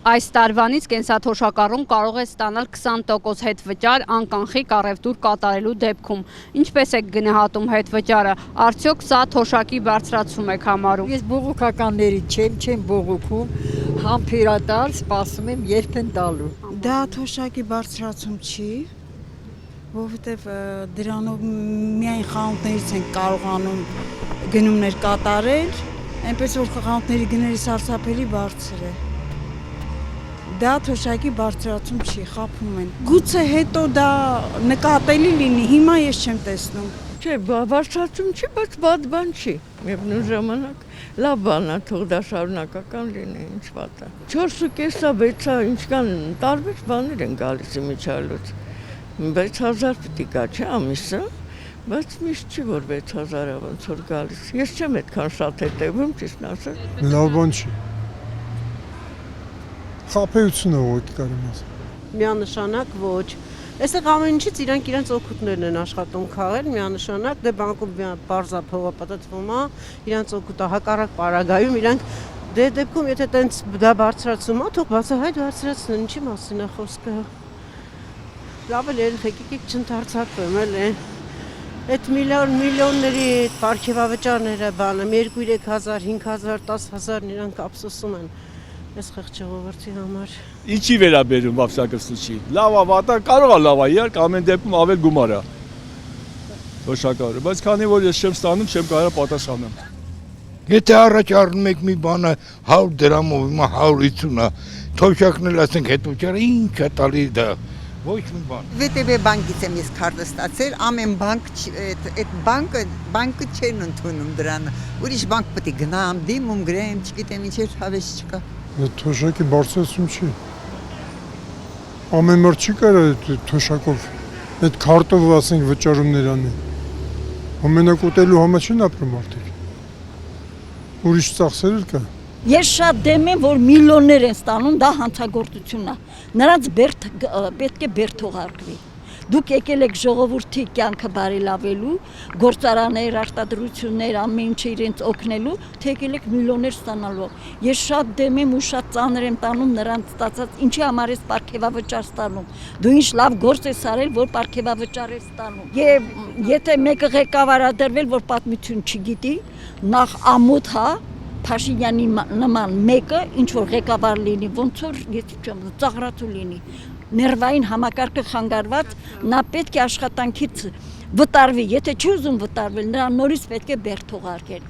Այս տարվանից կենսաթոշակառուն կարող է ստանալ 20% հետվճար անկանխիկ առևտուր կատարելու դեպքում։ Ինչպես եք գնահատում հետվճարը, արդյոք սա թոշակի բարձրացում եք համարում։ Ես բողոքականների չեմ բողոքում, համբերատար սպասում եմ երբ են տալու։ Դա թոշակի բարձրացում չի, որովհետև դրանով միայն խանութներից են կարողանում գնումներ կատարել, այնպես որ խանութների գների սարսափելի բարձր է։ Դա թոշակի բարձրացում չի, խաբում են։ Գուցե հետո դա նկատելի լինի, հիմա ես չեմ տեսնում։ Չէ, բարձրացում չի, բայց վատ բան չի։ Միևնույն ժամանակ լավ բան է, թող դա շարունակական լինի, ինչ վատ է։ 4.5-ա, 6-ա, ինչքան տարբեր բաներ են գալիս իմիջիայլոց։ 6000 պիտի գա, չէ, ամիսը, բայց միշտ չի, որ 6000-ը ոնց որ գալիս։ Ես չեմ այդքան շատ հետևում, ճիշտն ասած։ Լավ բան չի։ Խաբեություն է ուղղակի կարելի ասել։ Միանշանակ ոչ։ Այստեղ ամեն ինչից իրենց օգուտներն են աշխատում քաղել, միանշանակ դե բանկում բարձա փողապատացվում է, իրենց օգուտը հակառակ պարագայում իրանք դե դեպքում եթե տենց դա բարձրացում է, թող բացահայտ բարձրացնեն, ինչի մասին է խոսքը։ Լավ է, եկեք չընթարցակվեմ, էլի։ Այդ միլիոնների պարգևավճարները բանը 2-3000, 5000, 10000 իրանք ափսոսում են։ Ես խեղճ ժողովրդի համար։ Ինչի վերաբերում վավսակցությունի։ Լավ է, վատ է, կարող է լավ է, իհարկե ամեն դեպքում ավել գումար է։ Թոշակառը, բայց քանի որ ես չեմ ստանում, չեմ կարող պատասխանեմ։ Եթե առաջ առնում եք մի բանը 100 դրամով, հիմա 150 է, թոշակն էլ ասենք հետոճարը ինչ է տալի դա։ Ոչ մի բան։ ՎՏԲ բանկից եմ ես քարտը ստացել, ամեն բանկ այդ բանկը չեն ընդունում դրան։ Ուրիշ բանկ պետք է գնամ, դիմում գրեմ, չգիտեմ ինչ էր հավես չկա։ Թոշակի բարձրացում չի։ Ամեն մөр չի կարող թոշակով, այդ քարտով ասենք վճարումներ անի։ Ամենակոտելու համար չեն ապրում արդեն։ Ուրիշ ծախսեր էլ կա։ Ես շատ դեմ եմ, որ միլիոններ են ստանում, դա հանցագործություն է։ Նրանց պետք է բերդ թողարկվի։ Դուք եկել եք ժողովրդի կյանքը բարելավելու, գործարաններ, արտադրություններ, ամեն ինչը իրենց օգնելու, թե եկել եք միլիոններ ստանալու։ Ես շատ դեմ եմ ու շատ ծանր եմ տանում նրանց ստացած, ինչի համար ես պարգևավճար ստանում։ Դու ինչ լավ գործ ես արել, որ պարգևավճար ես ստանում։ Եվ եթե մեկը ղեկավարադրվել, որ պատմություն չգիտի, նախ ամոթ հա Փաշինյանի նման մեկը ինչ որ ղեկավար լինի, ոնց որ ես չեմ ծաղրացու լինի, ներվային համակարգը խանգարված, նա պետք է աշխատանքից վտարվի, եթե չի ուզում վտարվել, նրան նորից պետք է բերդ թողարկել։